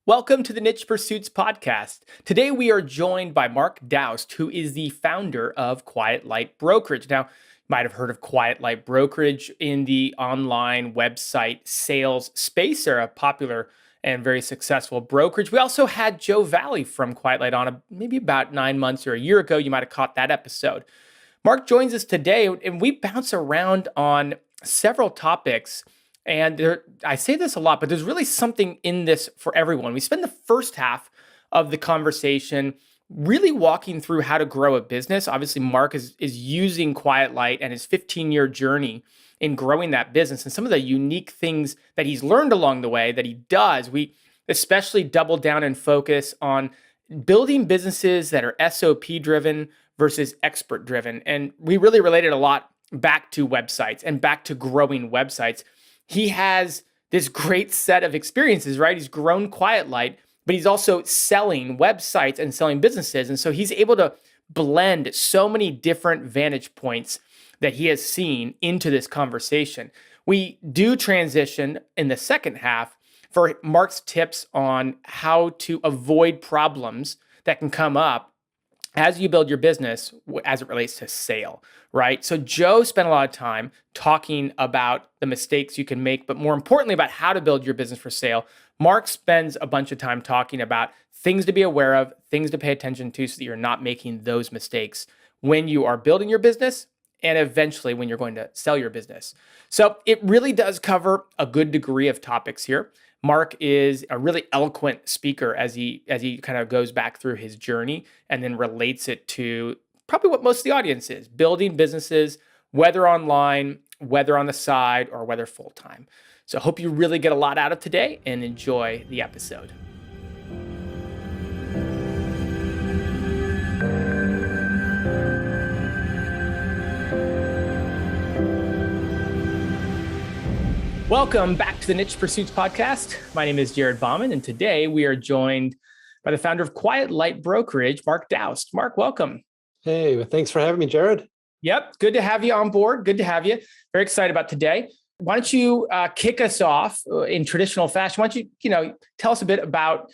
Welcome to the Niche Pursuits podcast. Today we are joined by Mark Daoust, who is the founder of Quiet Light Brokerage. Now, you might have heard of Quiet Light Brokerage in the online website sales space. They're a popular and very successful brokerage. We also had Joe Valley from Quiet Light on maybe about 9 months or a year ago. You might have caught that episode. Mark joins us today, and we bounce around on several topics. And I say this a lot, but there's really something in this for everyone. We spend the first half of the conversation really walking through how to grow a business. Obviously, Mark is using Quiet Light and his 15-year journey in growing that business and some of the unique things that he's learned along the way that he does. We especially double down and focus on building businesses that are SOP driven versus expert driven. And we really related a lot back to websites and back to growing websites. He has this great set of experiences, right? He's grown Quiet Light, but he's also selling websites and selling businesses. And so he's able to blend so many different vantage points that he has seen into this conversation. We do transition in the second half for Mark's tips on how to avoid problems that can come up as you build your business as it relates to sale, right? So Joe spent a lot of time talking about the mistakes you can make, but more importantly about how to build your business for sale. Mark spends a bunch of time talking about things to be aware of, things to pay attention to so that you're not making those mistakes when you are building your business and eventually when you're going to sell your business. So it really does cover a good degree of topics here. Mark is a really eloquent speaker as he kind of goes back through his journey and then relates it to probably what most of the audience is, building businesses, whether online, whether on the side, or whether full-time. So I hope you really get a lot out of today and enjoy the episode. Welcome back to the Niche Pursuits podcast. My name is Jared Bauman, and today we are joined by the founder of Quiet Light Brokerage, Mark Daoust. Mark, welcome. Hey, well, thanks for having me, Jared. Yep, good to have you on board. Good to have you. Very excited about today. Why don't you kick us off in traditional fashion? Why don't you tell us a bit about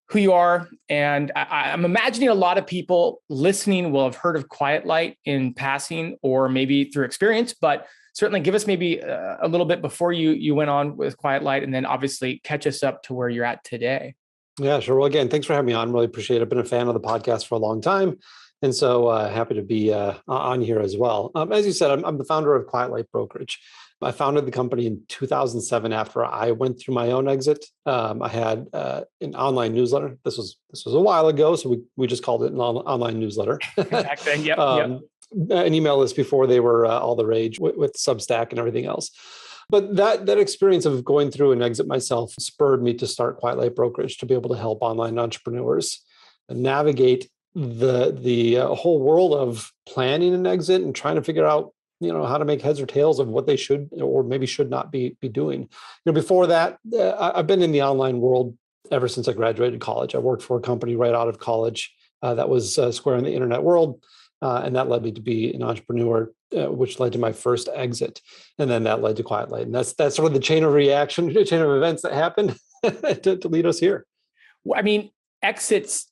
who you are? And I'm imagining a lot of people listening will have heard of Quiet Light in passing or maybe through experience, but certainly give us maybe a little bit before you went on with Quiet Light, and then obviously catch us up to where you're at today. Yeah, sure. Well, again, thanks for having me on. Really appreciate it. I've been a fan of the podcast for a long time. And so happy to be on here as well. As you said, I'm the founder of Quiet Light Brokerage. I founded the company in 2007 after I went through my own exit. I had an online newsletter. This was a while ago, so we just called it an online newsletter. Back then, yep. An email list before they were all the rage with Substack and everything else. But that experience of going through an exit myself spurred me to start Quiet Light Brokerage to be able to help online entrepreneurs navigate the whole world of planning an exit and trying to figure out how to make heads or tails of what they should or maybe should not be doing. Before that, I've been in the online world ever since I graduated college. I worked for a company right out of college that was square in the internet world. And that led me to be an entrepreneur, which led to my first exit. And then that led to Quiet Light. And that's sort of the chain of events that happened to lead us here. I mean, exits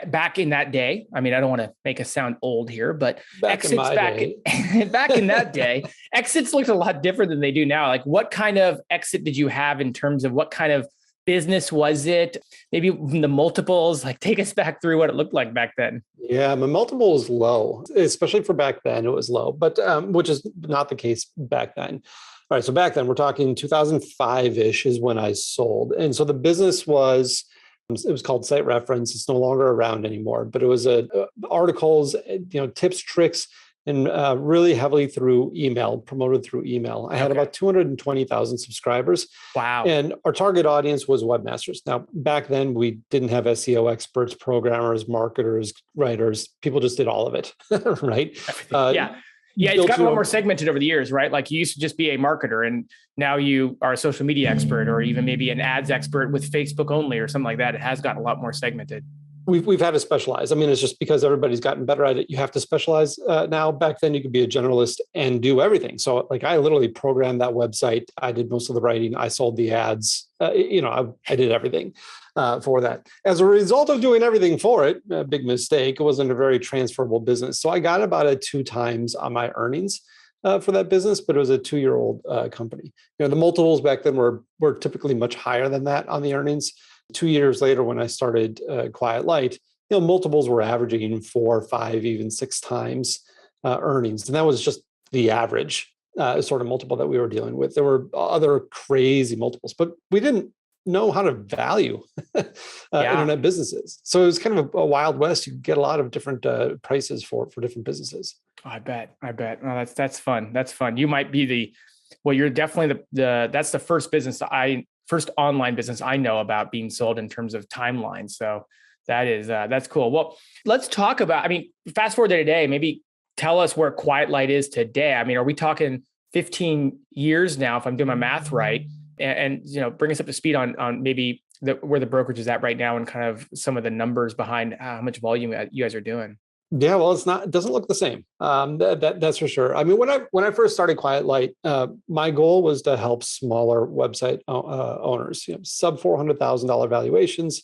back in that day. I mean, I don't want to make us sound old here, but back in that day, exits looked a lot different than they do now. Like, what kind of exit did you have in terms of what kind of business was it? Maybe the multiples, take us back through what it looked like back then. Yeah, my multiple was low, especially for back then. It was low, but which is not the case back then. All right, so back then we're talking 2005-ish is when I sold, and so the business was called Site Reference. It's no longer around anymore, but it was articles, tips, tricks, and really heavily through email, promoted through email. I had about 220,000 subscribers. Wow. And our target audience was webmasters. Now, back then, we didn't have SEO experts, programmers, marketers, writers. People just did all of it, right? Yeah, it's gotten a lot more segmented over the years, right? Like, you used to just be a marketer, and now you are a social media expert, or even maybe an ads expert with Facebook only or something like that. It has gotten a lot more segmented. We've had to specialize. I mean, it's just because everybody's gotten better at it. You have to specialize now. Back then, you could be a generalist and do everything. So, like, I literally programmed that website. I did most of the writing. I sold the ads. I did everything for that. As a result of doing everything for it, a big mistake. It wasn't a very transferable business. So I got about a 2x on my earnings for that business, but it was a 2-year-old company. The multiples back then were typically much higher than that on the earnings. 2 years later, when I started Quiet Light, multiples were averaging 4, 5, even 6x earnings, and that was just the average sort of multiple that we were dealing with. There were other crazy multiples, but we didn't know how to value internet businesses. So it was kind of a wild west. You get a lot of different prices for different businesses. I bet. Oh, that's fun. That's fun. You might be you're definitely that's the first online business I know about being sold in terms of timeline. So that's cool. Well, let's talk about, fast forward to today, maybe tell us where Quiet Light is today. Are we talking 15 years now, if I'm doing my math right? And bring us up to speed on maybe where the brokerage is at right now and kind of some of the numbers behind how much volume you guys are doing. Yeah, well, it doesn't look the same. That's for sure. When I first started Quiet Light, my goal was to help smaller website owners, sub $400,000 valuations,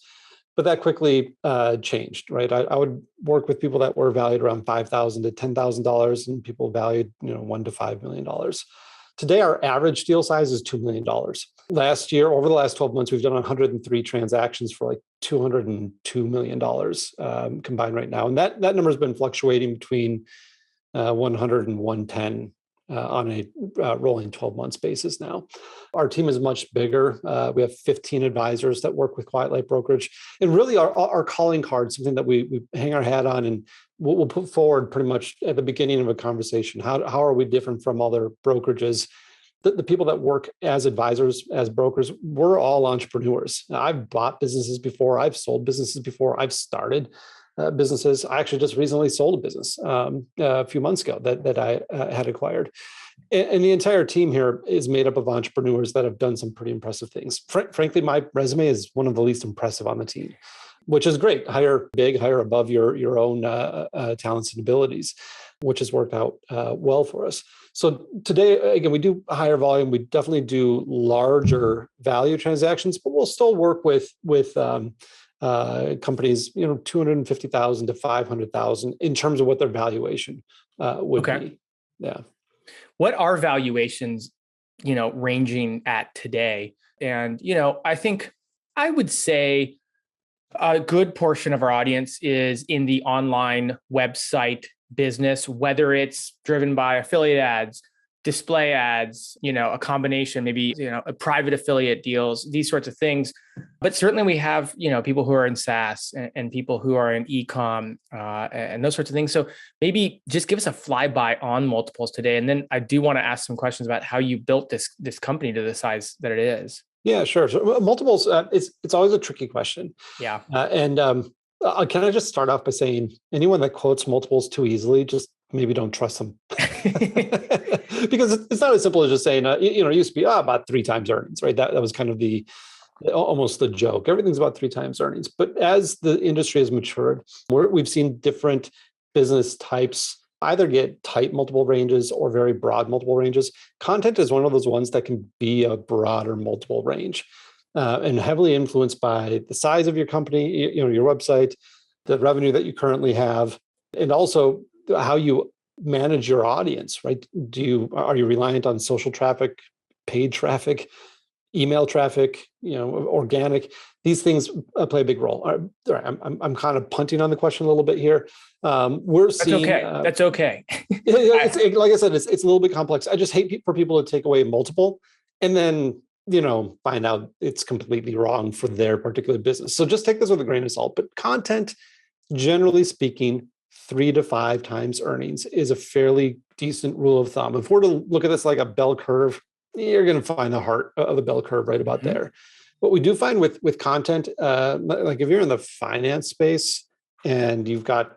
but that quickly changed, right? I would work with people that were valued around $5,000 to $10,000, and people valued $1 to $5 million. Today, our average deal size is $2 million. Last year, over the last 12 months, we've done 103 transactions for like $202 million combined right now. And that number has been fluctuating between 100 and 110 on a rolling 12 months basis now. Our team is much bigger. We have 15 advisors that work with Quiet Light Brokerage. And really our calling card, something that we hang our hat on and we'll put forward pretty much at the beginning of a conversation. How are we different from other brokerages? The people that work as advisors, as brokers, we're all entrepreneurs. I've bought businesses before. I've sold businesses before. I've started businesses. I actually just recently sold a business a few months ago that I had acquired. And the entire team here is made up of entrepreneurs that have done some pretty impressive things. Frankly, my resume is one of the least impressive on the team, which is great. Hire big, hire above your own talents and abilities, which has worked out well for us. So today, again, we do higher volume. We definitely do larger value transactions, but we'll still work with companies, 250,000 to 500,000 in terms of what their valuation would be. Yeah. What are valuations, ranging at today? And, I think I would say a good portion of our audience is in the online website business, whether it's driven by affiliate ads, display ads, a combination, maybe, a private affiliate deals, these sorts of things. But certainly we have, people who are in SaaS and people who are in e-com and those sorts of things. So maybe just give us a flyby on multiples today. And then I do want to ask some questions about how you built this company to the size that it is. Yeah, sure. So multiples, it's always a tricky question. Yeah. Can I just start off by saying anyone that quotes multiples too easily, just maybe don't trust them. Because it's not as simple as just saying, it used to be about 3x earnings, right? That was kind of almost the joke. Everything's about 3x earnings. But as the industry has matured, we've seen different business types either get tight multiple ranges or very broad multiple ranges. Content is one of those ones that can be a broader multiple range and heavily influenced by the size of your company, your website, the revenue that you currently have, and also how you manage your audience, right? Are you reliant on social traffic, paid traffic, email traffic, organic? These things play a big role. All right, I'm kind of punting on the question a little bit here. That's okay. Like I said, it's a little bit complex. I just hate for people to take away multiple and then find out it's completely wrong for their particular business. So just take this with a grain of salt. But content, generally speaking, 3 to 5 times earnings is a fairly decent rule of thumb. If we're to look at this like a bell curve, you're going to find the heart of the bell curve right about there. What we do find with content, like if you're in the finance space and you've got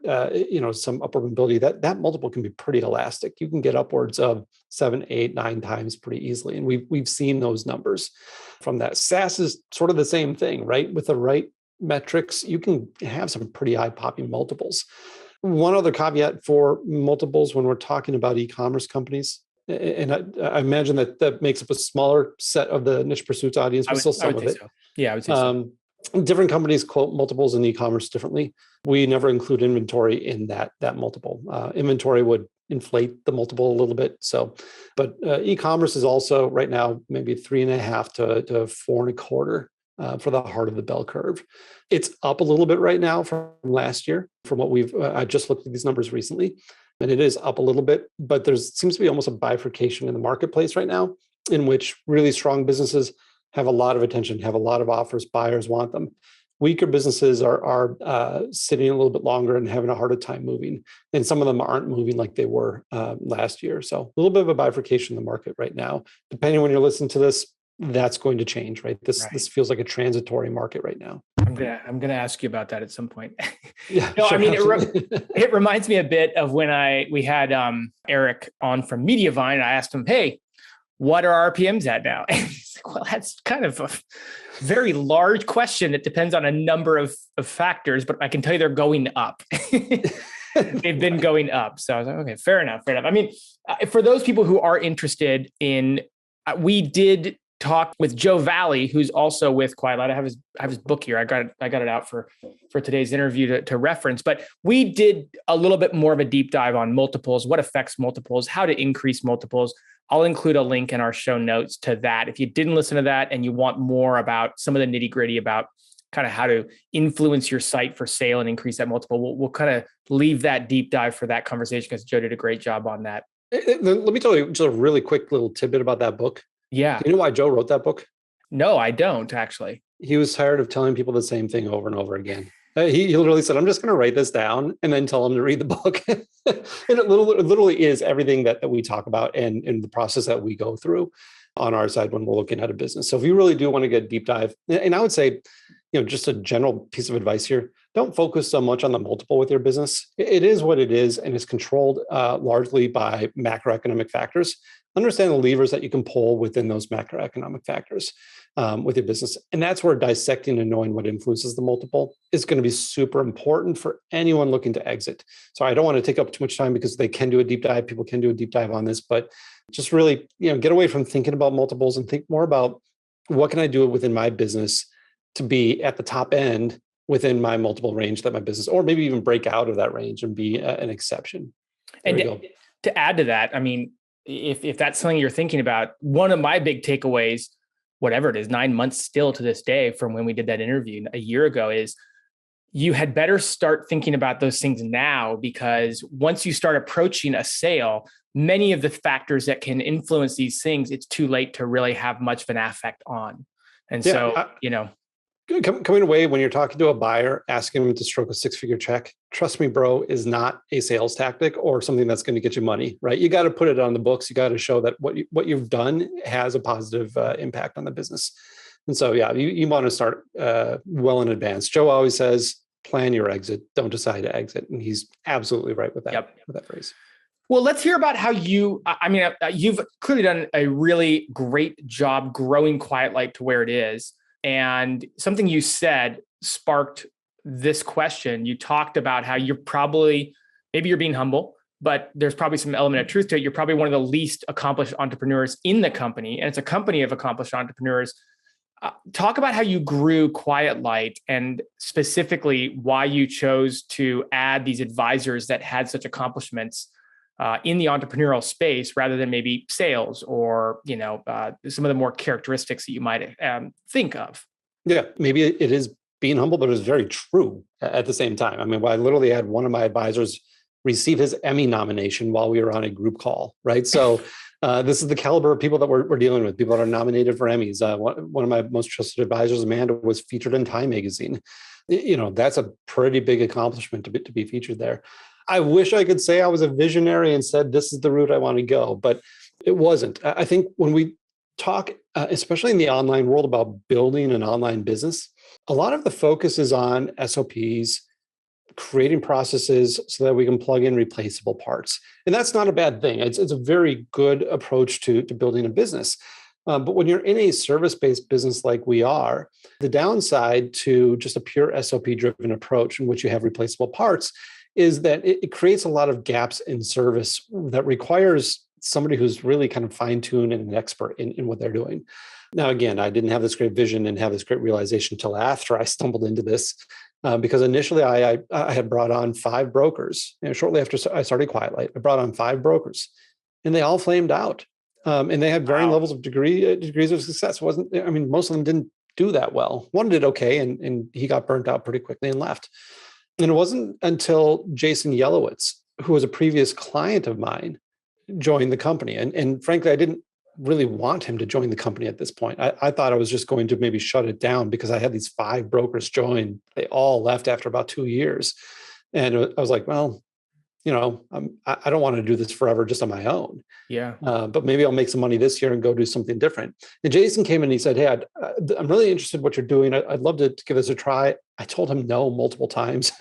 some upward mobility, that multiple can be pretty elastic. You can get upwards of 7, 8, 9 times pretty easily, and we've seen those numbers from that. SaaS is sort of the same thing, right? With the right metrics, you can have some pretty eye-popping multiples. One other caveat for multiples when we're talking about e-commerce companies, and I imagine that makes up a smaller set of the niche pursuits audience, but still I some would of say it. so. Yeah, I would say so. Different companies quote multiples in e-commerce differently. We never include inventory in that multiple. Inventory would inflate the multiple a little bit. So, but e-commerce is also right now maybe 3.5 to 4.25 for the heart of the bell curve. It's up a little bit right now from last year, from what I just looked at these numbers recently, and it is up a little bit, but seems to be almost a bifurcation in the marketplace right now, in which really strong businesses have a lot of attention, have a lot of offers, buyers want them. Weaker businesses are sitting a little bit longer and having a harder time moving. And some of them aren't moving like they were last year. So a little bit of a bifurcation in the market right now. Depending on when you're listening to this, that's going to change, right? This feels like a transitory market right now. I'm gonna ask you about that at some point. Yeah, no, sure, I mean it reminds me a bit of when we had Eric on from Mediavine. And I asked him, "Hey, what are RPMs at now?" And he's like, "Well, that's kind of a very large question. It depends on a number of factors, but I can tell you they're going up." They've been going up. So I was like, okay, fair enough. I mean, for those people who are interested in, we did talk with Joe Valley, who's also with Quiet Light. I have his book here. I got it out for today's interview to reference. But we did a little bit more of a deep dive on multiples, what affects multiples, how to increase multiples. I'll include a link in our show notes to that. If you didn't listen to that and you want more about some of the nitty gritty about kind of how to influence your site for sale and increase that multiple, we'll kind of leave that deep dive for that conversation because Joe did a great job on that. Let me tell you just a really quick little tidbit about that book. Yeah. Do you know why Joe wrote that book? No, I don't actually. He was tired of telling people the same thing over and over again. He literally said, "I'm just going to write this down and then tell them to read the book." And it literally is everything that we talk about and the process that we go through on our side when we're looking at a business. So if you really do want to get a deep dive, and I would say, just a general piece of advice here, don't focus so much on the multiple with your business. It is what it is, and it's controlled largely by macroeconomic factors. Understand the levers that you can pull within those macroeconomic factors with your business. And that's where dissecting and knowing what influences the multiple is going to be super important for anyone looking to exit. So I don't want to take up too much time because they can do a deep dive. People can do a deep dive on this, but just really, get away from thinking about multiples and think more about what can I do within my business to be at the top end within my multiple range that my business, or maybe even break out of that range and be an exception. And to add to that, I mean, if that's something you're thinking about, one of my big takeaways, whatever it is, 9 months still to this day from when we did that interview a year ago, is you had better start thinking about those things now, because once you start approaching a sale, many of the factors that can influence these things, it's too late to really have much of an affect on. And coming away when you're talking to a buyer, asking them to stroke a 6-figure check, trust me, bro, is not a sales tactic or something that's going to get you money, right? You got to put it on the books. You got to show that what you've done has a positive impact on the business. And so, you want to start well in advance. Joe always says, plan your exit, don't decide to exit. And he's absolutely right with that, with that phrase. Well, let's hear about how you've clearly done a really great job growing Quiet Light to where it is. And something you said sparked this question. You talked about how maybe you're being humble, but there's probably some element of truth to it. You're probably one of the least accomplished entrepreneurs in the company, and it's a company of accomplished entrepreneurs. Talk about how you grew Quiet Light and specifically why you chose to add these advisors that had such accomplishments in the entrepreneurial space rather than maybe sales or, some of the more characteristics that you might think of. Yeah, maybe it is being humble, but it was very true at the same time. I mean, I literally had one of my advisors receive his Emmy nomination while we were on a group call, right? So this is the caliber of people that we're dealing with, people that are nominated for Emmys. One of my most trusted advisors, Amanda, was featured in Time magazine. That's a pretty big accomplishment to be featured there. I wish I could say I was a visionary and said, this is the route I want to go, but it wasn't. I think when we talk, especially in the online world, about building an online business, a lot of the focus is on SOPs, creating processes so that we can plug in replaceable parts. And that's not a bad thing. It's a very good approach to building a business. But when you're in a service-based business like we are, the downside to just a pure SOP-driven approach in which you have replaceable parts is that it creates a lot of gaps in service that requires somebody who's really kind of fine-tuned and an expert in what they're doing. Now, again, I didn't have this great vision and have this great realization until after I stumbled into this, because initially I had brought on 5 brokers. Shortly after I started Quiet Light, I brought on 5 brokers, and they all flamed out. And they had varying levels of degrees of success. Most of them didn't do that well. One did okay, and he got burnt out pretty quickly and left. And it wasn't until Jason Yelowitz, who was a previous client of mine, joined the company. And frankly, I didn't really want him to join the company at this point. I thought I was just going to maybe shut it down because I had these 5 brokers join. They all left after about 2 years. And I was like, well, I don't want to do this forever just on my own. Yeah. But maybe I'll make some money this year and go do something different. And Jason came in and he said, hey, I'm really interested in what you're doing. I'd love to give this a try. I told him no multiple times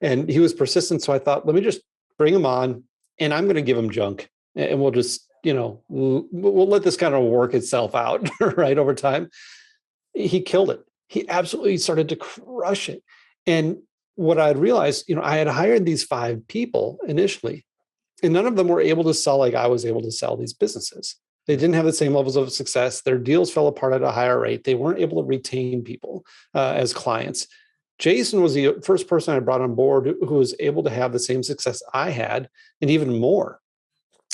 and he was persistent. So I thought, let me just bring him on and I'm going to give him junk and we'll just, we'll let this kind of work itself out right over time. He killed it. He absolutely started to crush it. And what I'd realized, I had hired these 5 people initially, and none of them were able to sell like I was able to sell these businesses. They didn't have the same levels of success. Their deals fell apart at a higher rate. They weren't able to retain people as clients. Jason was the first person I brought on board who was able to have the same success I had and even more.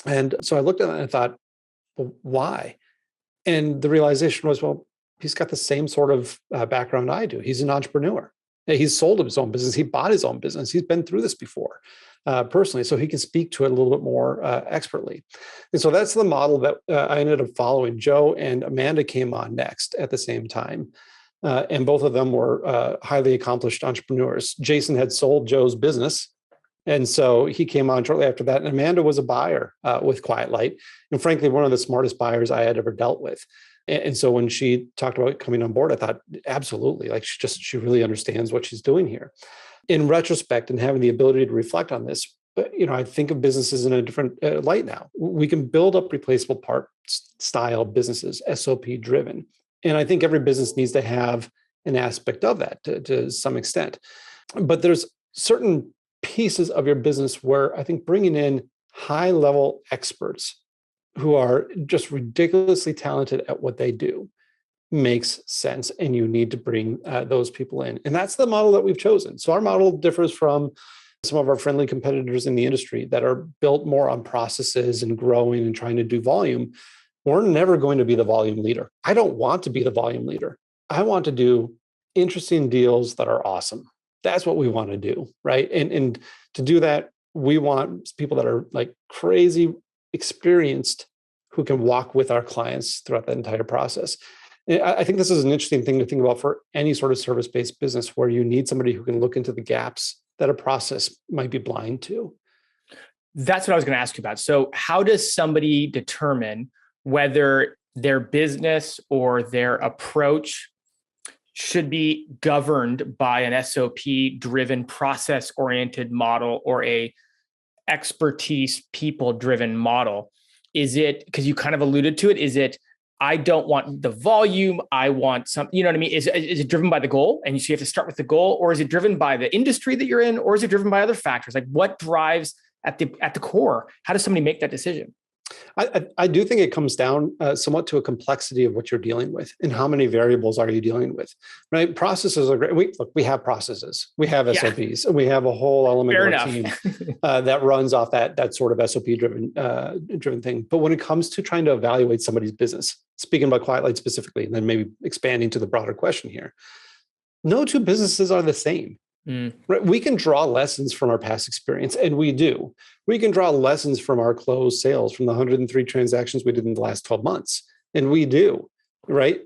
And so I looked at that and I thought, well, why? And the realization was, well, he's got the same sort of background I do. He's an entrepreneur. He's sold his own business. He bought his own business. He's been through this before personally, so he can speak to it a little bit more expertly. And so that's the model that I ended up following. Joe and Amanda came on next at the same time. And both of them were highly accomplished entrepreneurs. Jason had sold Joe's business. And so he came on shortly after that. And Amanda was a buyer with Quiet Light. And frankly, one of the smartest buyers I had ever dealt with. And so when she talked about coming on board, I thought, absolutely, like she really understands what she's doing here. In retrospect and having the ability to reflect on this, I think of businesses in a different light now. We can build up replaceable part style businesses, SOP driven. And I think every business needs to have an aspect of that to some extent. But there's certain pieces of your business where I think bringing in high level experts who are just ridiculously talented at what they do makes sense. And you need to bring those people in. And that's the model that we've chosen. So our model differs from some of our friendly competitors in the industry that are built more on processes and growing and trying to do volume. We're never going to be the volume leader. I don't want to be the volume leader. I want to do interesting deals that are awesome. That's what we want to do, right? And to do that, we want people that are like crazy experienced who can walk with our clients throughout that entire process. And I think this is an interesting thing to think about for any sort of service-based business where you need somebody who can look into the gaps that a process might be blind to. That's what I was going to ask you about. So how does somebody determine whether their business or their approach should be governed by an SOP-driven, process-oriented model or a expertise, people-driven model? Is it, because you kind of alluded to it, is it, I don't want the volume, I want some, you know what I mean? Is it driven by the goal? And so you have to start with the goal, or is it driven by the industry that you're in, or is it driven by other factors? Like what drives at the core? How does somebody make that decision? I do think it comes down somewhat to a complexity of what you're dealing with and how many variables are you dealing with, right? Processes are great. We have processes, we have SOPs, and we have a whole element of our team that runs off that sort of SOP driven thing. But when it comes to trying to evaluate somebody's business, speaking about Quiet Light specifically, and then maybe expanding to the broader question here, no two businesses are the same. Right? We can draw lessons from our past experience, and we do. We can draw lessons from our closed sales, from the 103 transactions we did in the last 12 months, and we do, right?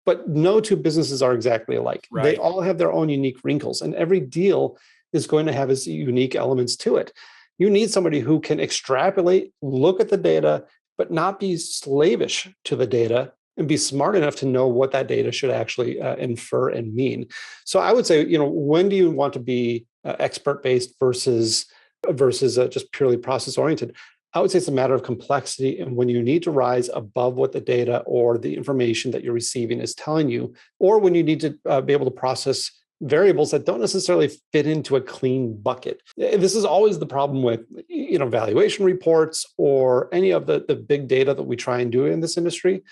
But no two businesses are exactly alike. Right. They all have their own unique wrinkles, and every deal is going to have its unique elements to it. You need somebody who can extrapolate, look at the data, but not be slavish to the data, and be smart enough to know what that data should actually infer and mean. So I would say, when do you want to be expert-based versus just purely process-oriented? I would say it's a matter of complexity. And when you need to rise above what the data or the information that you're receiving is telling you, or when you need to be able to process variables that don't necessarily fit into a clean bucket. This is always the problem with, valuation reports or any of the big data that we try and do in this industry,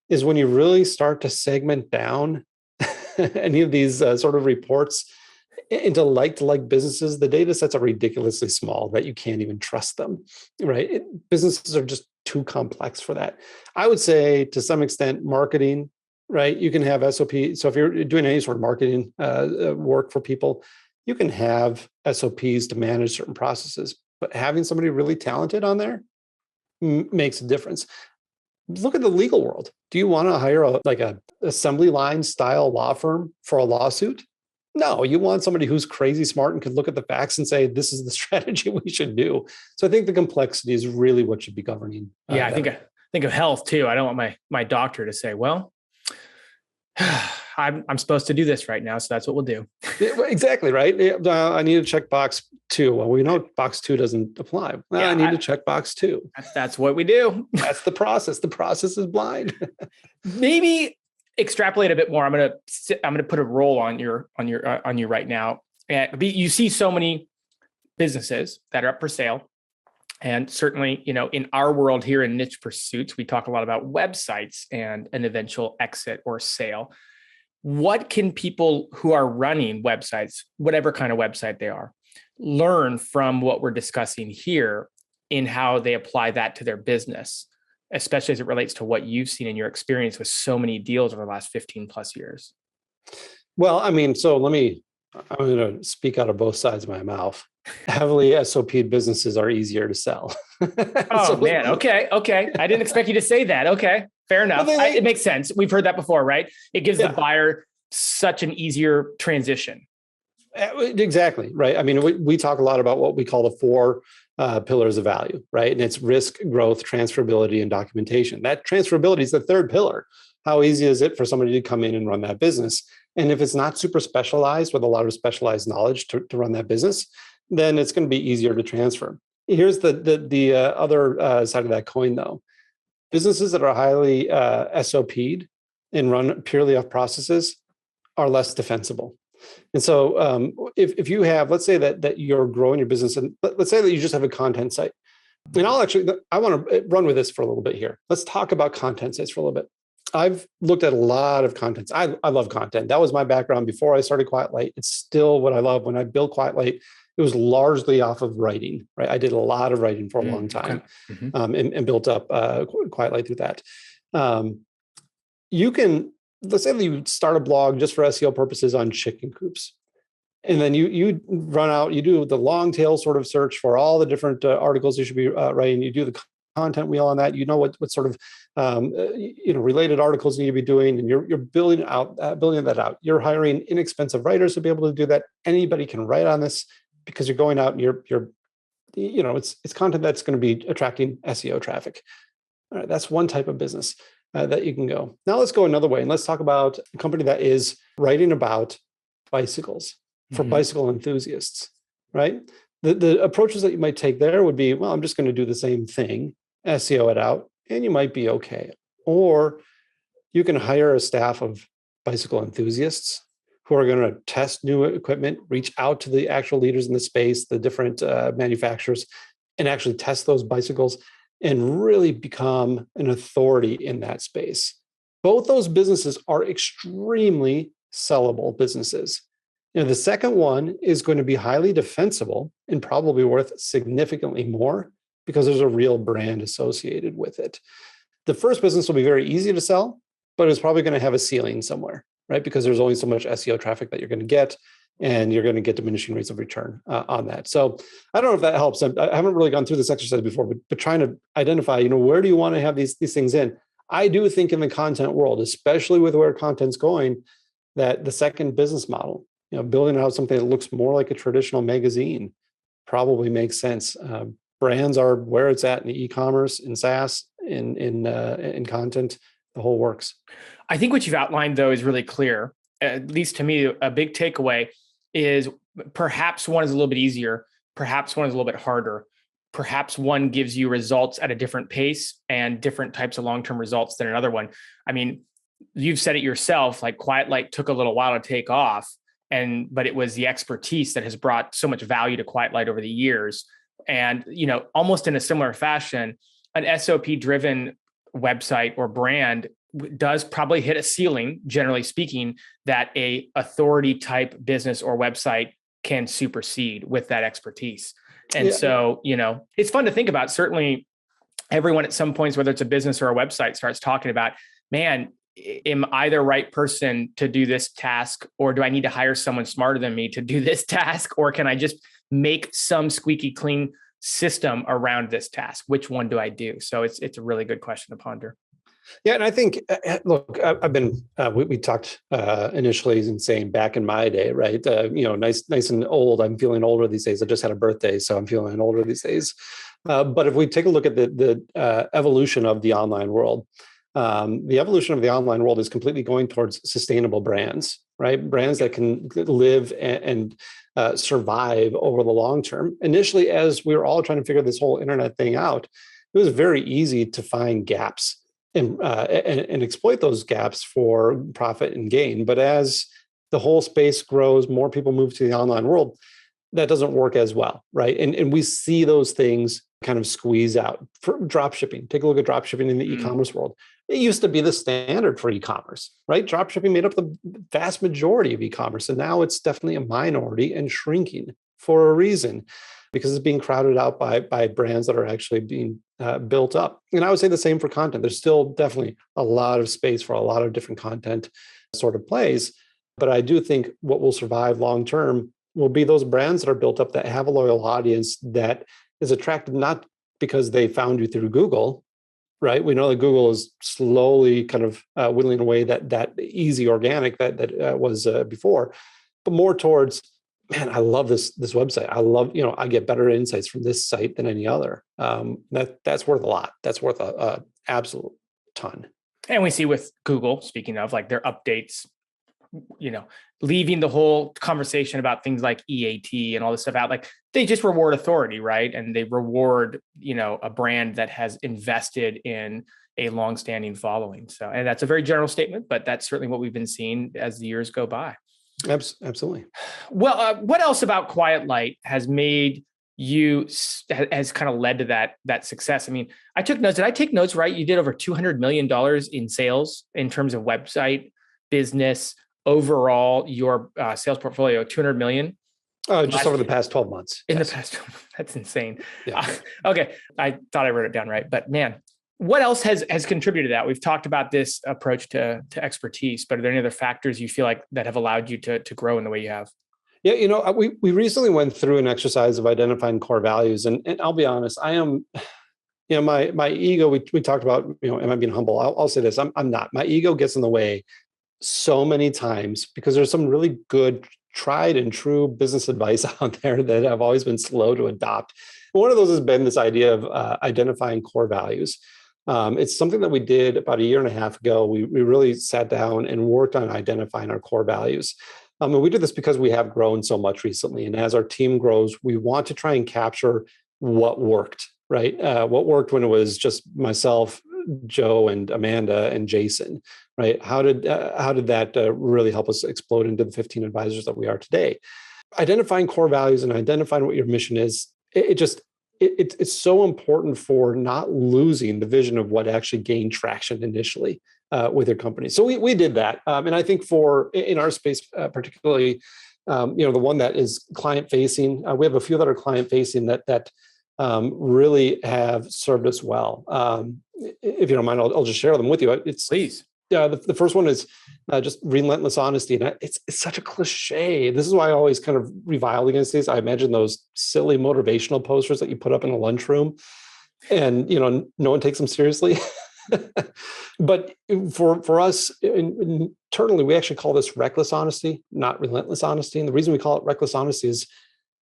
is when you really start to segment down any of these sort of reports into like businesses, the data sets are ridiculously small that you can't even trust them, right? Businesses are just too complex for that. I would say to some extent, marketing, right? You can have SOP. So if you're doing any sort of marketing work for people, you can have SOPs to manage certain processes, but having somebody really talented on there makes a difference. Look at the legal world. Do you want to hire a assembly line style law firm for a lawsuit? No, you want somebody who's crazy smart and could look at the facts and say, this is the strategy we should do. So I think the complexity is really what should be governing. Yeah, I think of health too. I don't want my doctor to say, well, I'm supposed to do this right now, so that's what we'll do. Exactly, right? I need to check box 2. Well, we know box 2 doesn't apply. I need to check box 2. That's what we do. That's the process. The process is blind. Maybe extrapolate a bit more. I'm gonna put a roll on you right now. And you see so many businesses that are up for sale, and certainly, in our world here in niche pursuits, we talk a lot about websites and an eventual exit or sale. What can people who are running websites, whatever kind of website they are, learn from what we're discussing here in how they apply that to their business, especially as it relates to what you've seen in your experience with so many deals over the last 15 plus years? Well, I'm going to speak out of both sides of my mouth. Heavily SOP'd businesses are easier to sell. Oh, man. Okay. I didn't expect you to say that. Okay. Fair enough. It makes sense. We've heard that before, right? It gives the buyer such an easier transition. Exactly. Right. I mean, we talk a lot about what we call the 4 pillars of value, right? And it's risk, growth, transferability, and documentation. That transferability is the 3rd pillar. How easy is it for somebody to come in and run that business? And if it's not super specialized with a lot of specialized knowledge to run that business, then it's going to be easier to transfer. Here's the other side of that coin, though. Businesses that are highly SOP'd and run purely off processes are less defensible. And so if you have, let's say that you're growing your business, and let's say that you just have a content site. And I want to run with this for a little bit here. Let's talk about content sites for a little bit. I've looked at a lot of contents. I love content. That was my background before I started Quiet Light. It's still what I love. When I built Quiet Light, it was largely off of writing, right? I did a lot of writing for a long time, and built up Quiet Light through that. Let's say that you start a blog just for SEO purposes on chicken coops. And then you run out, you do the long tail sort of search for all the different articles you should be writing. You do the content wheel on that. You know what sort of related articles you need to be doing, and you're building that out. You're hiring inexpensive writers to be able to do that. Anybody can write on this because you're going out and you're it's content that's going to be attracting SEO traffic. All right, that's one type of business that you can go. Now let's go another way, and let's talk about a company that is writing about bicycles for bicycle enthusiasts, right? The approaches that you might take there would be, well, I'm just going to do the same thing, SEO it out, and you might be okay. Or you can hire a staff of bicycle enthusiasts who are going to test new equipment, reach out to the actual leaders in the space, the different manufacturers, and actually test those bicycles and really become an authority in that space. Both those businesses are extremely sellable businesses. The second one is going to be highly defensible and probably worth significantly more because there's a real brand associated with it. The first business will be very easy to sell, but it's probably going to have a ceiling somewhere, right? Because there's only so much SEO traffic that you're going to get, and you're going to get diminishing rates of return on that. So I don't know if that helps. I haven't really gone through this exercise before, but trying to identify, where do you want to have these things in? I do think in the content world, especially with where content's going, that the second business model, building out something that looks more like a traditional magazine probably makes sense. Brands are where it's at in e-commerce, in SaaS, in content, the whole works. I think what you've outlined, though, is really clear. At least to me, a big takeaway is perhaps one is a little bit easier, perhaps one is a little bit harder. perhaps one gives you results at a different pace and different types of long-term results than another one. I mean, you've said it yourself, like Quiet Light took a little while to take off, but it was the expertise that has brought so much value to Quiet Light over the years. And, almost in a similar fashion, an SOP driven website or brand does probably hit a ceiling, generally speaking, that a authority type business or website can supersede with that expertise. And so, it's fun to think about. Certainly everyone at some points, whether it's a business or a website, starts talking about, man, am I the right person to do this task? Or do I need to hire someone smarter than me to do this task? Or can I just make some squeaky clean system around this task? Which one do I do? So it's a really good question to ponder. Yeah, and I think, look, I've been, we talked initially in saying back in my day, right? Nice and old. I'm feeling older these days. I just had a birthday, so I'm feeling older these days. But if we take a look at the evolution of the online world, the evolution of the online world is completely going towards sustainable brands, right? Brands that can live and survive over the long term. Initially, as we were all trying to figure this whole internet thing out, it was very easy to find gaps and exploit those gaps for profit and gain. But as the whole space grows, more people move to the online world, that doesn't work as well, right? And we see those things kind of squeeze out. For drop shipping, take a look at drop shipping in the e-commerce world. It used to be the standard for e-commerce, right? Drop shipping made up the vast majority of e-commerce, and now it's definitely a minority and shrinking for a reason, because it's being crowded out by brands that are actually being built up. And I would say the same for content. There's still definitely a lot of space for a lot of different content sort of plays. But I do think what will survive long term will be those brands that are built up that have a loyal audience that is attracted not because they found you through Google, right? We know that Google is slowly kind of whittling away that easy organic that was before, but more towards, man, I love this website. I love, I get better insights from this site than any other. That's worth a lot. That's worth a absolute ton. And we see with Google, speaking of, like, their updates, leaving the whole conversation about things like EAT and all this stuff out, like, they just reward authority, right? And they reward, a brand that has invested in a longstanding following. So, and that's a very general statement, but that's certainly what we've been seeing as the years go by. Absolutely. Well, what else about Quiet Light has made has kind of led to that success? I mean, I took notes. Did I take notes right? You did over $200 million in sales in terms of website business overall. Your sales portfolio, 200 million. Just over the past 12 months. In the past, that's insane. Yeah. Okay, I thought I wrote it down right, but man, what else has contributed to that? We've talked about this approach to expertise, but are there any other factors you feel like that have allowed you to grow in the way you have? Yeah, we recently went through an exercise of identifying core values, and I'll be honest, I am, my ego. We talked about, am I being humble? I'll say this: I'm not. My ego gets in the way so many times because there's some really good, tried and true business advice out there that I've always been slow to adopt. One of those has been this idea of identifying core values. It's something that we did about a year and a half ago. We really sat down and worked on identifying our core values. And we did this because we have grown so much recently. And as our team grows, we want to try and capture what worked, right? What worked when it was just myself, Joe, and Amanda, and Jason, right? How did that really help us explode into the 15 advisors that we are today? Identifying core values and identifying what your mission is, it's so important for not losing the vision of what actually gained traction initially with your company. So we did that. And I think in our space, particularly, the one that is client facing, we have a few that are client facing that really have served us well. If you don't mind, I'll just share them with you. Please. The first one is just relentless honesty. And it's such a cliche. This is why I always kind of reviled against these. I imagine those silly motivational posters that you put up in a lunchroom and, no one takes them seriously. But for us internally, we actually call this reckless honesty, not relentless honesty. And the reason we call it reckless honesty is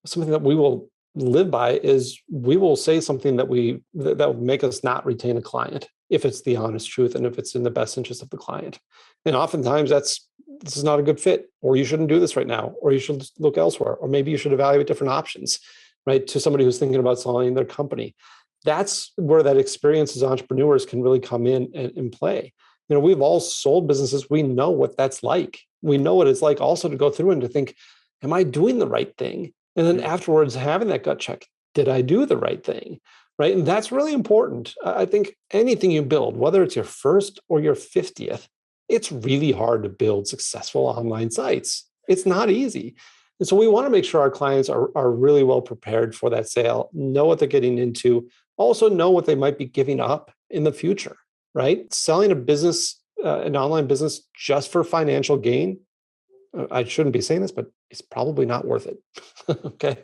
something that we will live by is we will say something that will make us not retain a client if it's the honest truth and if it's in the best interest of the client. And oftentimes this is not a good fit, or you shouldn't do this right now, or you should look elsewhere, or maybe you should evaluate different options. right? To somebody who's thinking about selling their company. That's where that experience as entrepreneurs can really come in and play. We've all sold businesses. We know what that's like. We know what it's like also to go through and to think, am I doing the right thing? And then afterwards, having that gut check, did I do the right thing? Right. And that's really important. I think anything you build, whether it's your first or your 50th, it's really hard to build successful online sites. It's not easy. And so we want to make sure our clients are really well prepared for that sale, know what they're getting into, also know what they might be giving up in the future, right? Selling a business, an online business just for financial gain, I shouldn't be saying this, but it's probably not worth it. Okay.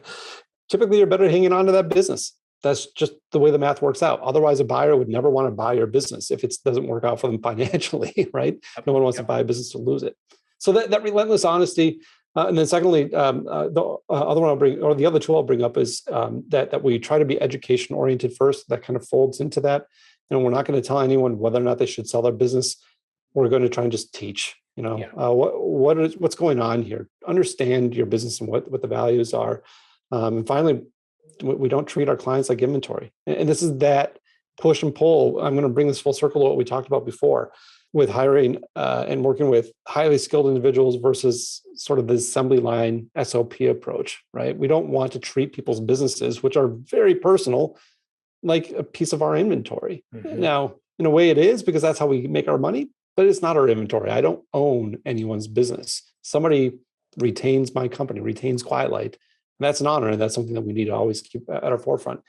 Typically, you're better hanging on to that business. That's just the way the math works out. Otherwise, a buyer would never want to buy your business if it doesn't work out for them financially, right? No one wants to buy a business to lose it. So that relentless honesty. And then secondly, the other one I'll bring, or the other two I'll bring up is that we try to be education oriented first. That kind of folds into that. And we're not going to tell anyone whether or not they should sell their business. We're going to try and just teach, what's going on here. Understand your business and what the values are. And finally, we don't treat our clients like inventory. And this is that push and pull. I'm going to bring this full circle to what we talked about before with hiring and working with highly skilled individuals versus sort of the assembly line SOP approach, right? We don't want to treat people's businesses, which are very personal, like a piece of our inventory. Now, in a way it is, because that's how we make our money, but it's not our inventory. I don't own anyone's business. Somebody retains my company, retains Quiet Light. That's an honor, and that's something that we need to always keep at our forefront.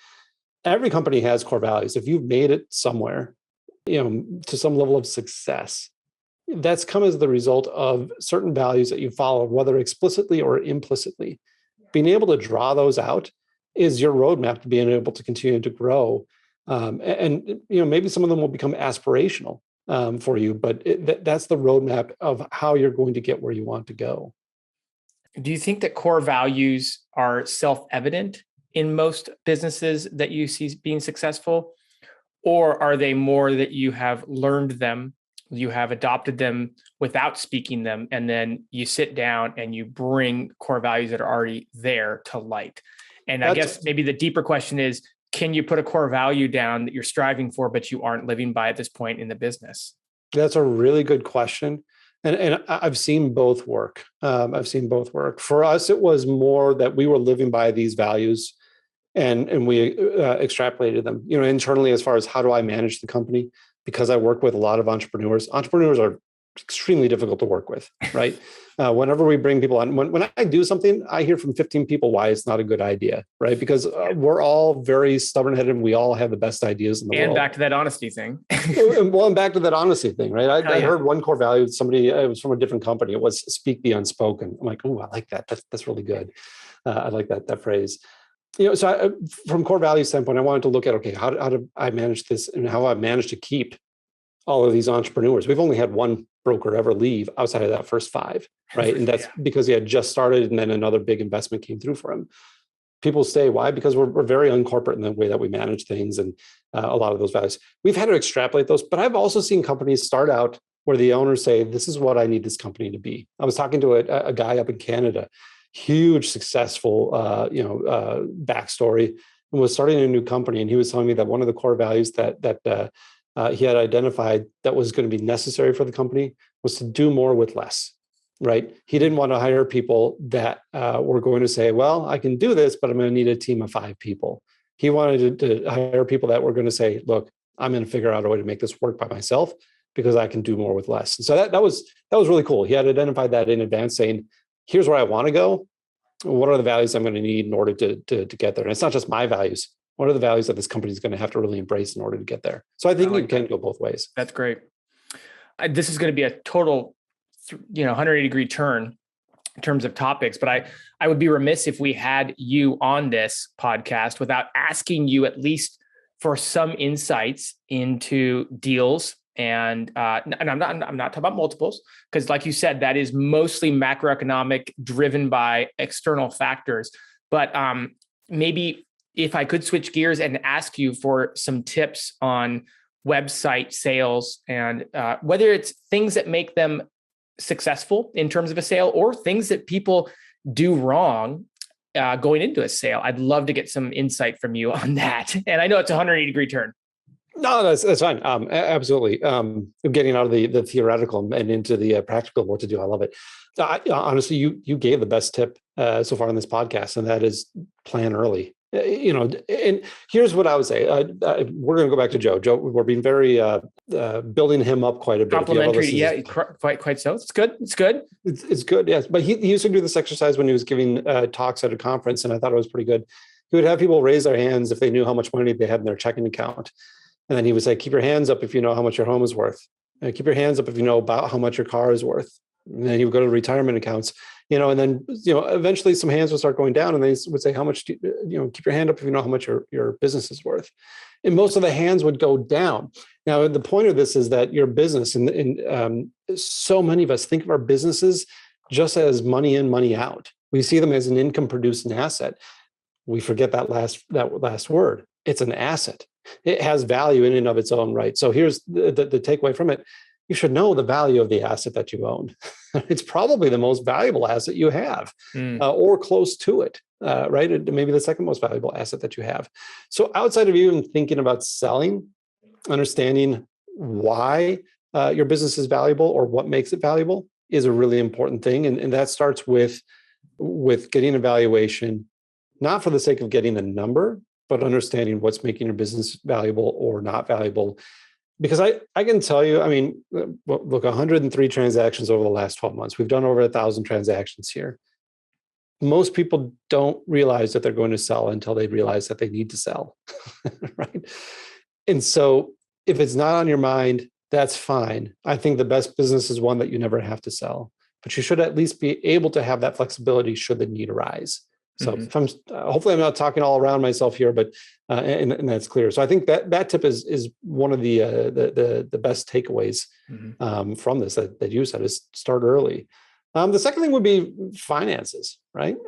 Every company has core values. If you've made it somewhere, to some level of success, that's come as the result of certain values that you follow, whether explicitly or implicitly. Being able to draw those out is your roadmap to being able to continue to grow. And maybe some of them will become aspirational for you, but that's the roadmap of how you're going to get where you want to go. Do you think that core values are self-evident in most businesses that you see being successful? Or are they more that you have learned them, you have adopted them without speaking them, and then you sit down and you bring core values that are already there to light? And I guess maybe the deeper question is, can you put a core value down that you're striving for, but you aren't living by at this point in the business? That's a really good question. And I've seen both work. For us, it was more that we were living by these values and we extrapolated them, internally as far as how do I manage the company? Because I work with a lot of entrepreneurs. Entrepreneurs are extremely difficult to work with, right? Whenever we bring people on, when I do something, I hear from 15 people why it's not a good idea, right? Because we're all very stubborn-headed and we all have the best ideas in the world. And back to that honesty thing. And back to that honesty thing, right? I heard one core value, it was from a different company. It was speak the unspoken. I'm like, oh, I like that. That's really good. I like that phrase. So from core value standpoint, I wanted to look at, okay, how do I manage this and how I managed to keep all of these entrepreneurs. We've only had one broker ever leave outside of that first 5, right? And that's because he had just started and then another big investment came through for him. People stay. Why? Because we're very uncorporate in the way that we manage things and a lot of those values. We've had to extrapolate those, but I've also seen companies start out where the owners say, this is what I need this company to be. I was talking to a guy up in Canada, huge, successful, backstory, and was starting a new company. And he was telling me that one of the core values that he had identified that was going to be necessary for the company was to do more with less, right? He didn't want to hire people that were going to say, well, I can do this, but I'm going to need a team of 5 people. He wanted to hire people that were going to say, look, I'm going to figure out a way to make this work by myself because I can do more with less. And so that was really cool. He had identified that in advance, saying, here's where I want to go. What are the values I'm going to need in order to get there? And it's not just my values. What are the values that this company is going to have to really embrace in order to get there? So I think you can go both ways. That's great. This is going to be a total, 180-degree turn in terms of topics, but I would be remiss if we had you on this podcast without asking you at least for some insights into deals. And I'm not talking about multiples, because like you said, that is mostly macroeconomic, driven by external factors. But maybe if I could switch gears and ask you for some tips on website sales and whether it's things that make them successful in terms of a sale or things that people do wrong, going into a sale. I'd love to get some insight from you on that. And I know it's a 180-degree turn. No, that's fine. Absolutely. Getting out of the theoretical and into the practical of what to do. I love it. Honestly, you gave the best tip so far on this podcast, and that is plan early. And here's what I would say. We're going to go back to Joe. Joe, we're being very building him up quite a bit. Complimentary, yeah, quite so. It's good. It's good. It's good, yes. But he used to do this exercise when he was giving talks at a conference, and I thought it was pretty good. He would have people raise their hands if they knew how much money they had in their checking account. And then he would say, keep your hands up if you know how much your home is worth. And keep your hands up if you know about how much your car is worth. And then he would go to retirement accounts, and then, eventually some hands would start going down, and they would say, how much do keep your hand up if you know how much your business is worth. And most of the hands would go down. Now, the point of this is that your business, and so many of us think of our businesses just as money in, money out. We see them as an income producing asset. We forget that last word. It's an asset. It has value in and of its own right. So here's the takeaway from it. You should know the value of the asset that you own. It's probably the most valuable asset you have, or close to it, right? Maybe the second most valuable asset that you have. So outside of even thinking about selling, understanding why your business is valuable or what makes it valuable is a really important thing. And that starts with getting a valuation, not for the sake of getting a number, but understanding what's making your business valuable or not valuable. Because I can tell you, look, 103 transactions over the last 12 months. We've done over 1,000 transactions here. Most people don't realize that they're going to sell until they realize that they need to sell, right? And so if it's not on your mind, that's fine. I think the best business is one that you never have to sell, but you should at least be able to have that flexibility should the need arise. So if hopefully I'm not talking all around myself here, but and that's clear. So I think that tip is one of the best takeaways from this that you said is start early. The second thing would be finances, right?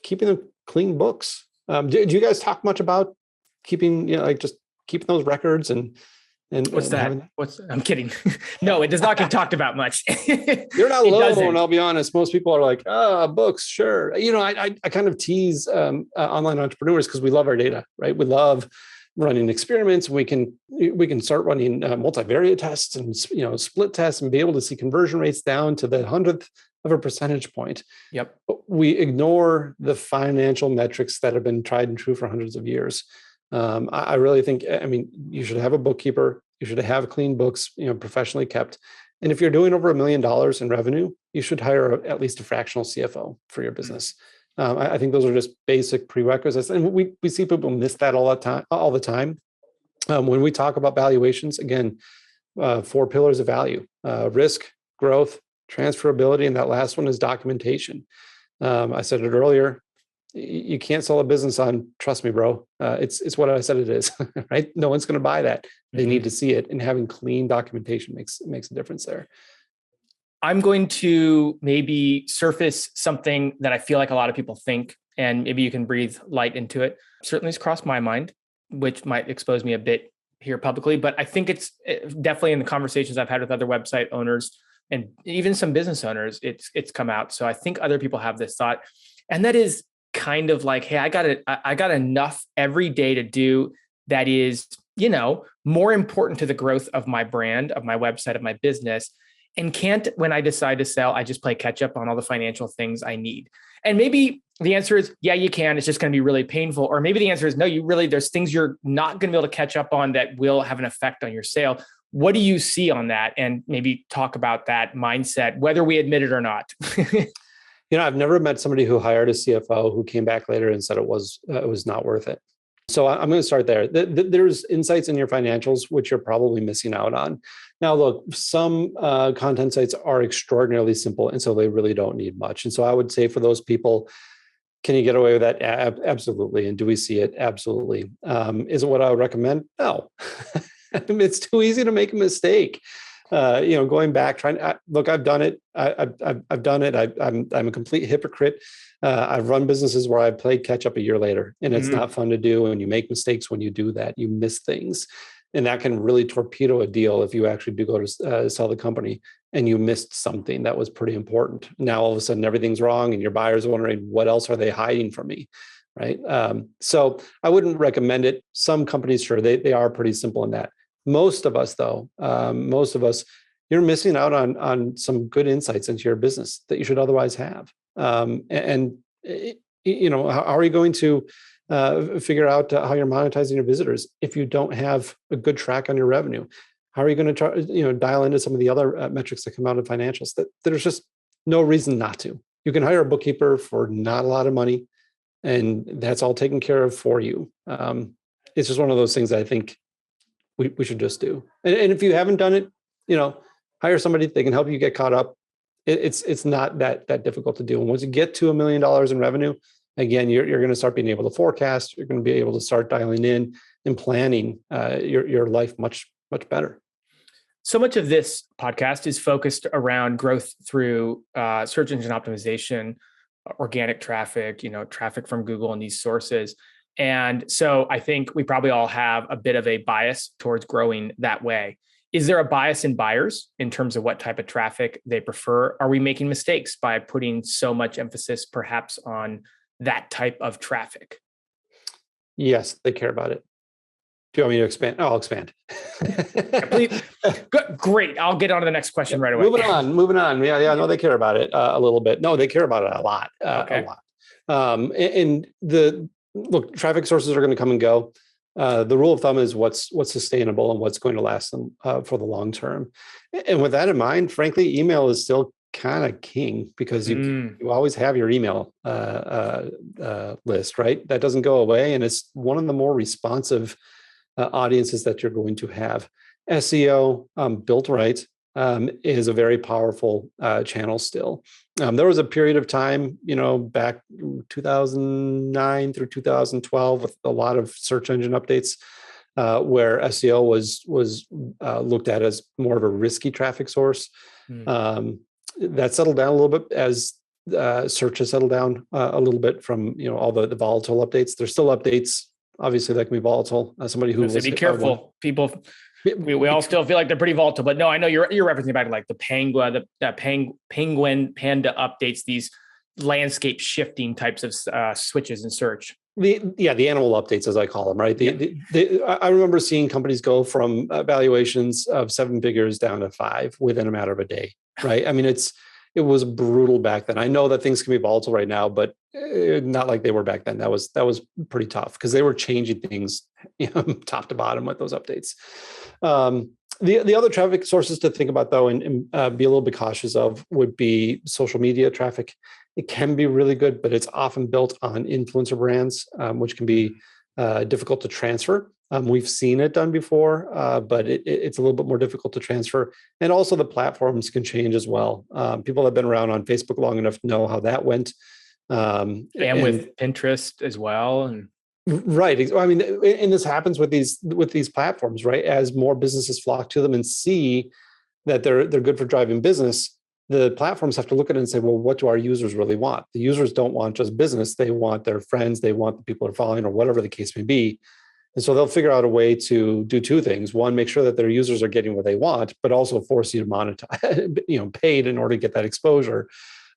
Keeping the clean books. Do you guys talk much about keeping, just keeping those records and what's that? I'm kidding. No, it does not get talked about much. You're not alone. I'll be honest. Most people are like, books, sure. I kind of tease online entrepreneurs because we love our data, right? We love running experiments. We can start running multivariate tests and split tests and be able to see conversion rates down to the 100th of a percentage point. Yep. But we ignore the financial metrics that have been tried and true for hundreds of years. I really think, you should have a bookkeeper. You should have clean books, professionally kept. And if you're doing over $1 million in revenue, you should hire at least a fractional CFO for your business. I think those are just basic prerequisites. And we see people miss that all the time. When we talk about valuations, again, 4 pillars of value: risk, growth, transferability, and that last one is documentation. I said it earlier. You can't sell a business on, trust me, bro. It's what I said it is, right? No one's going to buy that. They need to see it, and having clean documentation makes a difference there. I'm going to maybe surface something that I feel like a lot of people think, and maybe you can breathe light into it. Certainly has crossed my mind, which might expose me a bit here publicly, but I think it's definitely in the conversations I've had with other website owners and even some business owners, it's come out. So I think other people have this thought, and that is kind of like, hey, I got enough every day to do that is, more important to the growth of my brand, of my website, of my business. And can't, when I decide to sell, I just play catch up on all the financial things I need. And maybe the answer is, yeah, you can. It's just going to be really painful. Or maybe the answer is, no, there's things you're not going to be able to catch up on that will have an effect on your sale. What do you see on that? And maybe talk about that mindset, whether we admit it or not. I've never met somebody who hired a CFO who came back later and said it was not worth it. So I'm going to start there. There's insights in your financials, which you're probably missing out on. Now, look, some content sites are extraordinarily simple, and so they really don't need much. And so I would say for those people, can you get away with that? Absolutely. And do we see it? Absolutely. Is it what I would recommend? No. It's too easy to make a mistake. Going back, look, I've done it. I've done it. I'm a complete hypocrite. I've run businesses where I played catch up a year later, and it's not fun to do. And you make mistakes when you do that. You miss things, and that can really torpedo a deal if you actually do go to sell the company. and you missed something that was pretty important. Now, all of a sudden, everything's wrong and your buyers are wondering, what else are they hiding from me? Right. So I wouldn't recommend it. Some companies, sure, they are pretty simple in that. Most of us, though, you're missing out on some good insights into your business that you should otherwise have. How are you going to figure out how you're monetizing your visitors if you don't have a good track on your revenue? How are you going to dial into some of the other metrics that come out of financials that there's just no reason not to? You can hire a bookkeeper for not a lot of money, and that's all taken care of for you. It's just one of those things that I think we should just do. And if you haven't done it, hire somebody. They can help you get caught up. It's not that difficult to do. And once you get to $1 million in revenue, again, you're going to start being able to forecast. You're going to be able to start dialing in and planning your life much better. So much of this podcast is focused around growth through search engine optimization, organic traffic, traffic from Google and these sources. And so I think we probably all have a bit of a bias towards growing that way. Is there a bias in buyers in terms of what type of traffic they prefer? Are we making mistakes by putting so much emphasis perhaps on that type of traffic? Yes, they care about it. Do you want me to expand? Oh, I'll expand. Yeah, please. Good, great. I'll get on to the next question right away. Moving on. Yeah. No, they care about it a little bit. No, they care about it a lot. Okay. A lot. Look, traffic sources are going to come and go. The rule of thumb is what's sustainable and what's going to last them for the long term. And with that in mind, frankly, email is still kind of king because you always have your email list, right? That doesn't go away, and it's one of the more responsive audiences that you're going to have. SEO built right is a very powerful channel still. There was a period of time, back 2009 through 2012 with a lot of search engine updates where SEO was looked at as more of a risky traffic source. That settled down a little bit as search has settled down a little bit from all the volatile updates. There's still updates, obviously, that can be volatile. Somebody who be careful, people. We all still feel like they're pretty volatile, but no, I know you're referencing back to like the penguin panda updates, these landscape shifting types of switches in search. The animal updates, as I call them, right? I remember seeing companies go from valuations of 7 figures down to 5 within a matter of a day, right? I mean, it was brutal back then. I know that things can be volatile right now, but not like they were back then. That was pretty tough because they were changing things top to bottom with those updates. The other traffic sources to think about, though, and be a little bit cautious of would be social media traffic. It can be really good, but it's often built on influencer brands, which can be difficult to transfer. We've seen it done before, but it's a little bit more difficult to transfer. And also the platforms can change as well. People that have been around on Facebook long enough know how that went. And with Pinterest as well. And right. I mean, and this happens with these platforms, right? As more businesses flock to them and see that they're good for driving business, the platforms have to look at it and say, well, what do our users really want? The users don't want just business. They want their friends. They want the people they're following or whatever the case may be. And so they'll figure out a way to do 2 things. One, make sure that their users are getting what they want, but also force you to monetize, paid in order to get that exposure.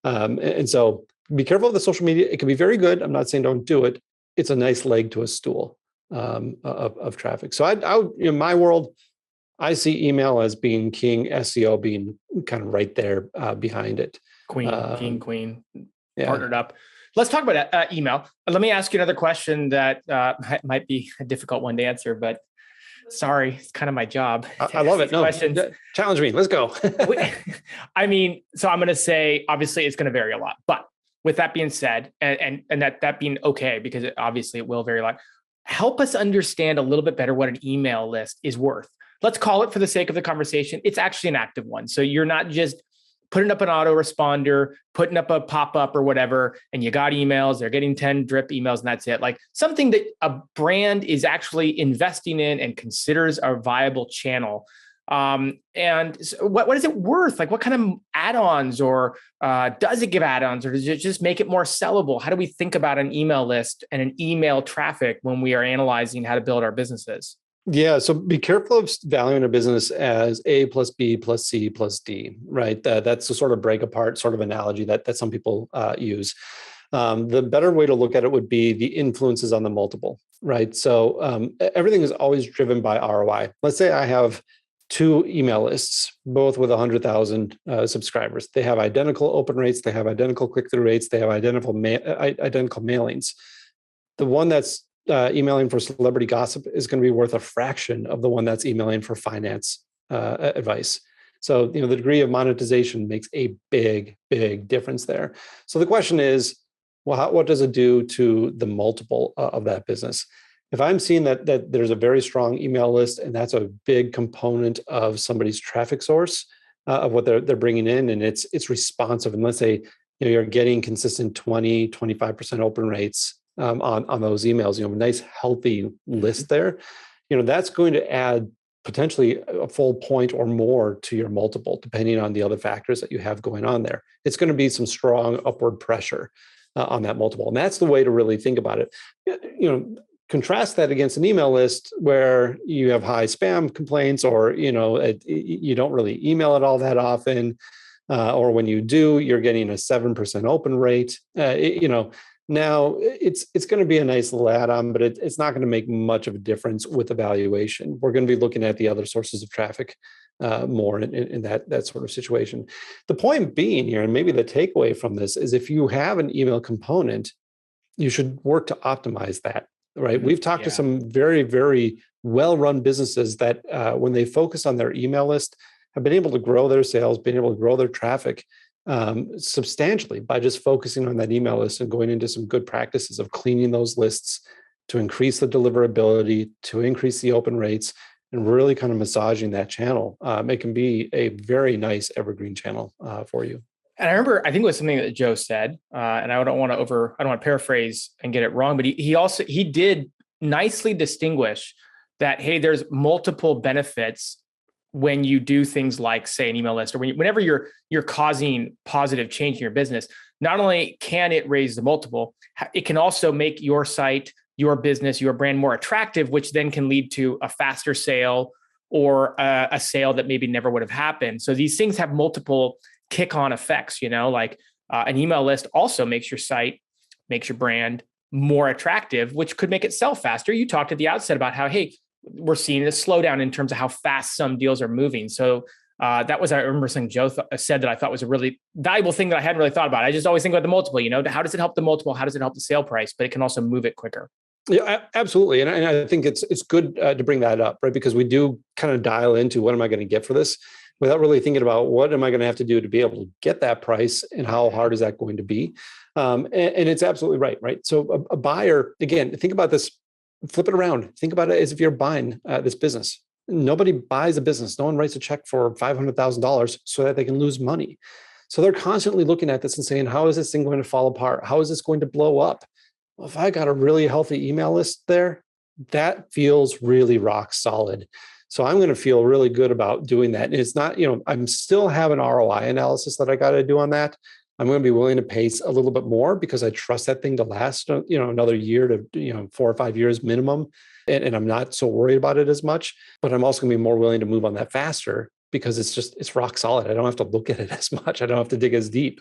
And so be careful of the social media. It can be very good. I'm not saying don't do it. It's a nice leg to a stool of traffic. So I in my world, I see email as being king, SEO being kind of right there behind it. Queen, partnered up. Let's talk about email. Let me ask you another question that might be a difficult one to answer, but sorry, it's kind of my job. I love it. No, questions. Challenge me. Let's go. I mean, so I'm going to say, obviously, it's going to vary a lot. But with that being said, and that being okay, because it will vary a lot, help us understand a little bit better what an email list is worth. Let's call it, for the sake of the conversation, it's actually an active one. So you're not just putting up an autoresponder, putting up a pop-up or whatever, and you got emails, they're getting 10 drip emails and that's it. Like something that a brand is actually investing in and considers a viable channel. And so what is it worth? Like what kind of add-ons, or does it give add-ons, or does it just make it more sellable? How do we think about an email list and an email traffic when we are analyzing how to build our businesses? Yeah, so be careful of valuing a business as A plus B plus C plus D, right? That's the sort of break apart sort of analogy that some people use. The better way to look at it would be the influences on the multiple, right? So everything is always driven by ROI. Let's say I have two email lists, both with 100,000 subscribers. They have identical open rates, they have identical click-through rates, they have identical mailings. The one that's emailing for celebrity gossip is going to be worth a fraction of the one that's emailing for finance advice. So, the degree of monetization makes a big, big difference there. So the question is, well, what does it do to the multiple of that business? If I'm seeing that there's a very strong email list and that's a big component of somebody's traffic source of what they're bringing in, and it's responsive, and let's say you're getting consistent 20-25% open rates on those emails, a nice healthy list there, that's going to add potentially a full point or more to your multiple, depending on the other factors that you have going on there. It's going to be some strong upward pressure on that multiple. And that's the way to really think about it. Contrast that against an email list where you have high spam complaints, or, you don't really email it all that often. Or when you do, you're getting a 7% open rate. Now it's going to be a nice little add-on, but it's not going to make much of a difference with the valuation. We're going to be looking at the other sources of traffic more in that sort of situation. The point being here, and maybe the takeaway from this, is if you have an email component, you should work to optimize that, right? We've talked to some very, very well-run businesses that when they focus on their email list, have been able to grow their sales, been able to grow their traffic substantially by just focusing on that email list and going into some good practices of cleaning those lists to increase the deliverability, to increase the open rates, and really kind of massaging that channel. It can be a very nice evergreen channel for you. And I remember, I think it was something that Joe said, and I don't want to paraphrase and get it wrong, but he did nicely distinguish that, hey, there's multiple benefits when you do things like, say, an email list, or whenever you're causing positive change in your business. Not only can it raise the multiple, it can also make your site, your business, your brand more attractive, which then can lead to a faster sale or a sale that maybe never would have happened. So these things have multiple kick-on effects, like an email list also makes your site, makes your brand more attractive, which could make it sell faster. You talked at the outset about how, hey, we're seeing a slowdown in terms of how fast some deals are moving. So that was, I remember something Joe said that I thought was a really valuable thing that I hadn't really thought about. I just always think about the multiple, how does it help the multiple? How does it help the sale price? But it can also move it quicker. Yeah, absolutely. And I think it's good to bring that up, right? Because we do kind of dial into what am I going to get for this without really thinking about what am I going to have to do to be able to get that price and how hard is that going to be? And it's absolutely right? So a buyer, again, think about this, flip it around. Think about it as if you're buying this business. Nobody buys a business. No one writes a check for $500,000 so that they can lose money. So they're constantly looking at this and saying, how is this thing going to fall apart? How is this going to blow up? Well, if I got a really healthy email list there, that feels really rock solid. So I'm going to feel really good about doing that. And it's not, I'm still have an ROI analysis that I got to do on that. I'm going to be willing to pay a little bit more because I trust that thing to last, another year to, 4 or 5 years minimum. And I'm not so worried about it as much, but I'm also going to be more willing to move on that faster because it's rock solid. I don't have to look at it as much. I don't have to dig as deep,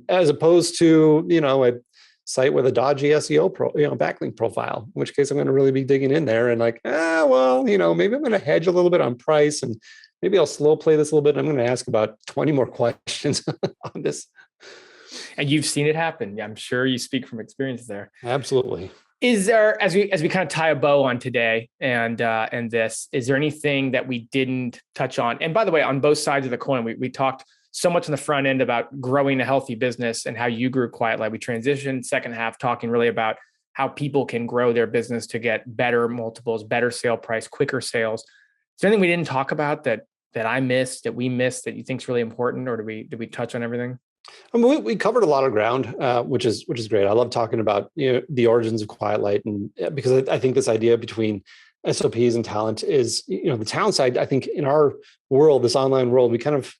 as opposed to, a site with a dodgy SEO backlink profile, in which case I'm going to really be digging in there and maybe I'm going to hedge a little bit on price and maybe I'll slow play this a little bit. I'm going to ask about 20 more questions on this. And you've seen it happen. I'm sure you speak from experience there. Absolutely. Is there, as we kind of tie a bow on today and this, is there anything that we didn't touch on? And by the way, on both sides of the coin, we talked so much on the front end about growing a healthy business and how you grew Quiet Light. We transitioned second half talking really about how people can grow their business to get better multiples, better sale price, quicker sales. Is there anything we didn't talk about that I missed, that we missed, that you think is really important, or did we touch on everything? I mean, we covered a lot of ground, which is great. I love talking about the origins of Quiet Light, and because I think this idea between SOPs and talent is the talent side. I think in our world, this online world, we kind of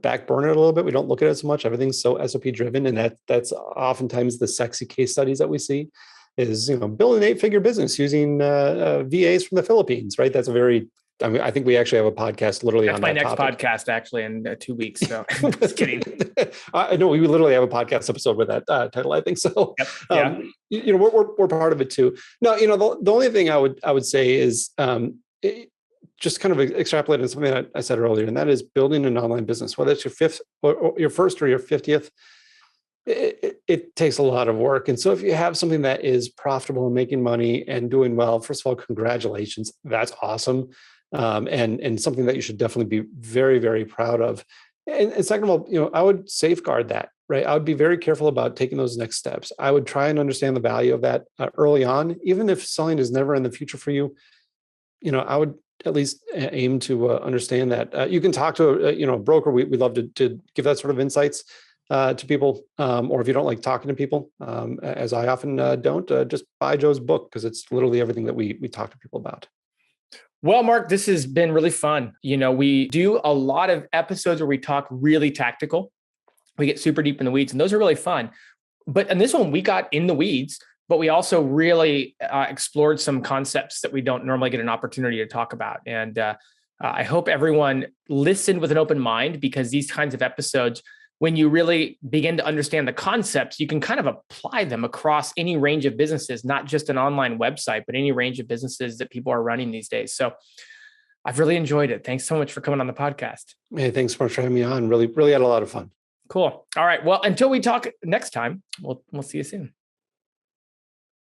back burner it a little bit. We don't look at it so much. Everything's so SOP driven, and that's oftentimes the sexy case studies that we see. is, build an 8-figure business using VAs from the Philippines, right? That's I think we actually have a podcast literally That's on my that next topic. podcast actually in 2 weeks. So just kidding. I know we literally have a podcast episode with that title, I think. So, Yep. Yeah. we're part of it too. No, the only thing I would say is just kind of extrapolate on something that I said earlier, and that is building an online business, whether it's your fifth or your first or your 50th. It takes a lot of work. And so if you have something that is profitable and making money and doing well, first of all, congratulations. That's awesome. And something that you should definitely be very, very proud of. And second of all, I would safeguard that, right? I would be very careful about taking those next steps. I would try and understand the value of that early on, even if selling is never in the future for you. I would at least aim to understand that. You can talk to a broker. We love to give that sort of insights to people, or if you don't like talking to people, as I often don't, just buy Joe's book, because it's literally everything that we talk to people about. Well, Mark, this has been really fun. We do a lot of episodes where we talk really tactical. We get super deep in the weeds, and those are really fun. But in this one, we got in the weeds, but we also really explored some concepts that we don't normally get an opportunity to talk about. And I hope everyone listened with an open mind, because these kinds of episodes, when you really begin to understand the concepts, you can kind of apply them across any range of businesses, not just an online website, but any range of businesses that people are running these days. So I've really enjoyed it. Thanks so much for coming on the podcast. Hey, thanks so much for having me on. Really, really had a lot of fun. Cool. All right. Well, until we talk next time, we'll see you soon.